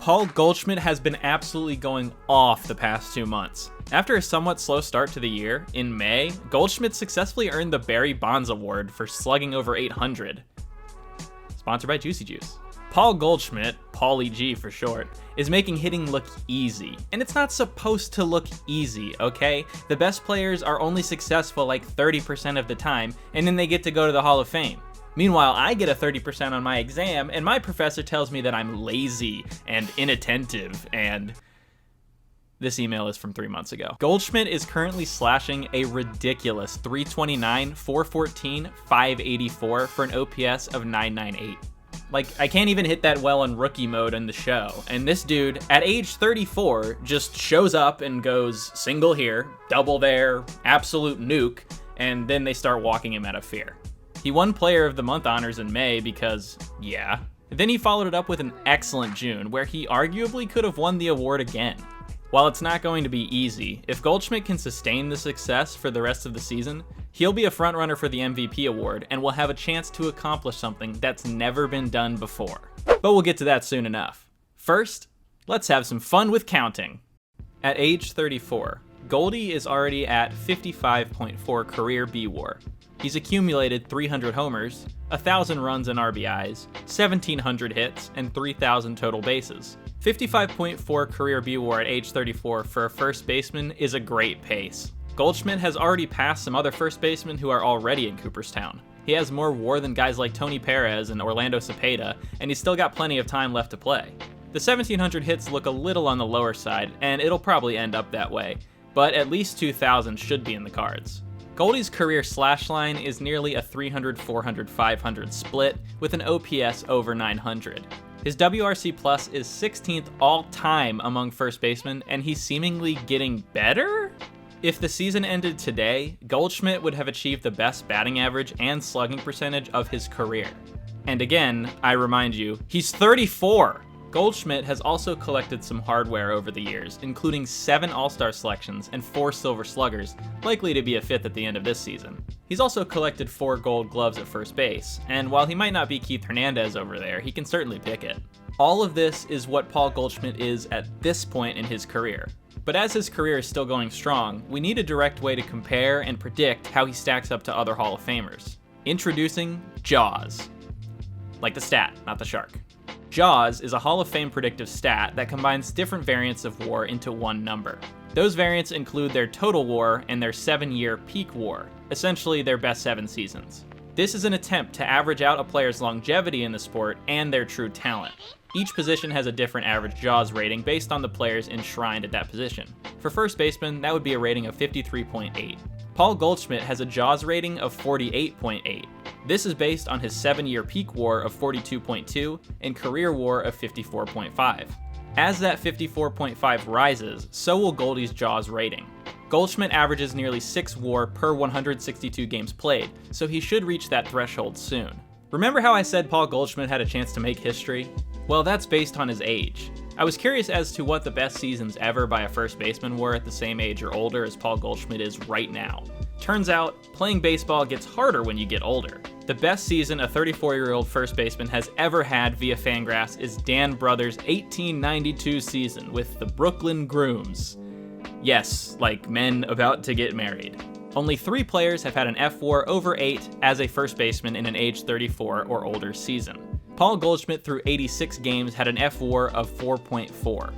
Paul Goldschmidt has been absolutely going off the past 2 months. After a somewhat slow start to the year, in May, Goldschmidt successfully earned the Barry Bonds Award for slugging over 800. Sponsored by Juicy Juice. Paul Goldschmidt, Paulie G for short, is making hitting look easy. And it's not supposed to look easy, okay? The best players are only successful like 30% of the time, and then they get to go to the Hall of Fame. Meanwhile, I get a 30% on my exam, and my professor tells me that I'm lazy and inattentive, and this email is from 3 months ago. Goldschmidt is currently slashing a ridiculous 329, 414, 584 for an OPS of 998. Like, I can't even hit that well on rookie mode in the show, and this dude, at age 34, just shows up and goes single here, double there, absolute nuke, and then they start walking him out of fear. He won Player of the Month honors in May because, yeah. Then he followed it up with an excellent June, where he arguably could have won the award again. While it's not going to be easy, if Goldschmidt can sustain the success for the rest of the season, he'll be a frontrunner for the MVP award and will have a chance to accomplish something that's never been done before. But we'll get to that soon enough. First, let's have some fun with counting. At age 34, Goldy is already at 55.4 career B-WAR. He's accumulated 300 homers, 1,000 runs and RBIs, 1,700 hits, and 3,000 total bases. 55.4 career B-WAR at age 34 for a first baseman is a great pace. Goldschmidt has already passed some other first basemen who are already in Cooperstown. He has more WAR than guys like Tony Perez and Orlando Cepeda, and he's still got plenty of time left to play. The 1,700 hits look a little on the lower side, and it'll probably end up that way, but at least 2,000 should be in the cards. Goldy's career slash line is nearly a 300, 400, 500 split with an OPS over 900. His WRC plus is 16th all-time among first basemen, and he's seemingly getting better? If the season ended today, Goldschmidt would have achieved the best batting average and slugging percentage of his career. And again, I remind you, he's 34! Goldschmidt has also collected some hardware over the years, including 7 All-Star selections and 4 Silver Sluggers, likely to be a 5th at the end of this season. He's also collected 4 Gold Gloves at first base, and while he might not be Keith Hernandez over there, he can certainly pick it. All of this is what Paul Goldschmidt is at this point in his career. But as his career is still going strong, we need a direct way to compare and predict how he stacks up to other Hall of Famers. Introducing JAWS. Like the stat, not the shark. JAWS is a Hall of Fame predictive stat that combines different variants of WAR into one number. Those variants include their total WAR and their 7-year peak WAR, essentially their best 7 seasons. This is an attempt to average out a player's longevity in the sport and their true talent. Each position has a different average JAWS rating based on the players enshrined at that position. For first baseman, that would be a rating of 53.8. Paul Goldschmidt has a JAWS rating of 48.8. This is based on his 7-year peak WAR of 42.2 and career WAR of 54.5. As that 54.5 rises, so will Goldy's JAWS rating. Goldschmidt averages nearly 6 WAR per 162 games played, so he should reach that threshold soon. Remember how I said Paul Goldschmidt had a chance to make history? Well, that's based on his age. I was curious as to what the best seasons ever by a first baseman were at the same age or older as Paul Goldschmidt is right now. Turns out, playing baseball gets harder when you get older. The best season a 34-year-old first baseman has ever had via Fangraphs is Dan Brothers' 1892 season with the Brooklyn Grooms. Yes, like men about to get married. Only 3 players have had an F-WAR over 8 as a first baseman in an age 34 or older season. Paul Goldschmidt through 86 games had an F-WAR of 4.4.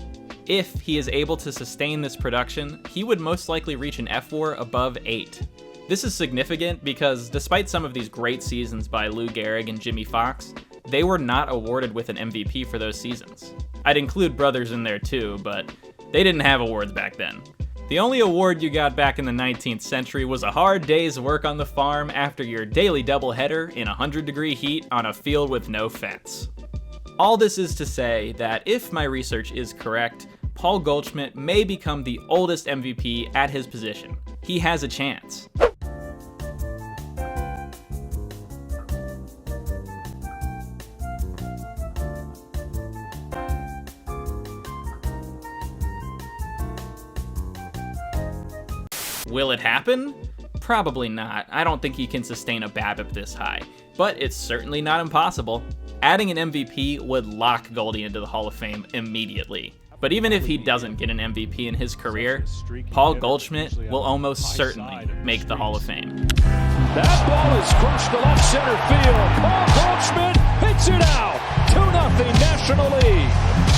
If he is able to sustain this production, he would most likely reach an F-WAR above 8. This is significant because despite some of these great seasons by Lou Gehrig and Jimmy Fox, they were not awarded with an MVP for those seasons. I'd include Brothers in there too, but they didn't have awards back then. The only award you got back in the 19th century was a hard day's work on the farm after your daily doubleheader in 100-degree heat on a field with no fence. All this is to say that if my research is correct, Paul Goldschmidt may become the oldest MVP at his position. He has a chance. Will it happen? Probably not. I don't think he can sustain a BABIP this high, but it's certainly not impossible. Adding an MVP would lock Goldy into the Hall of Fame immediately. But even if he doesn't get an MVP in his career, Paul Goldschmidt will almost certainly make the Hall of Fame. That ball is crushed to left center field. Paul Goldschmidt hits it out. 2-0 National League.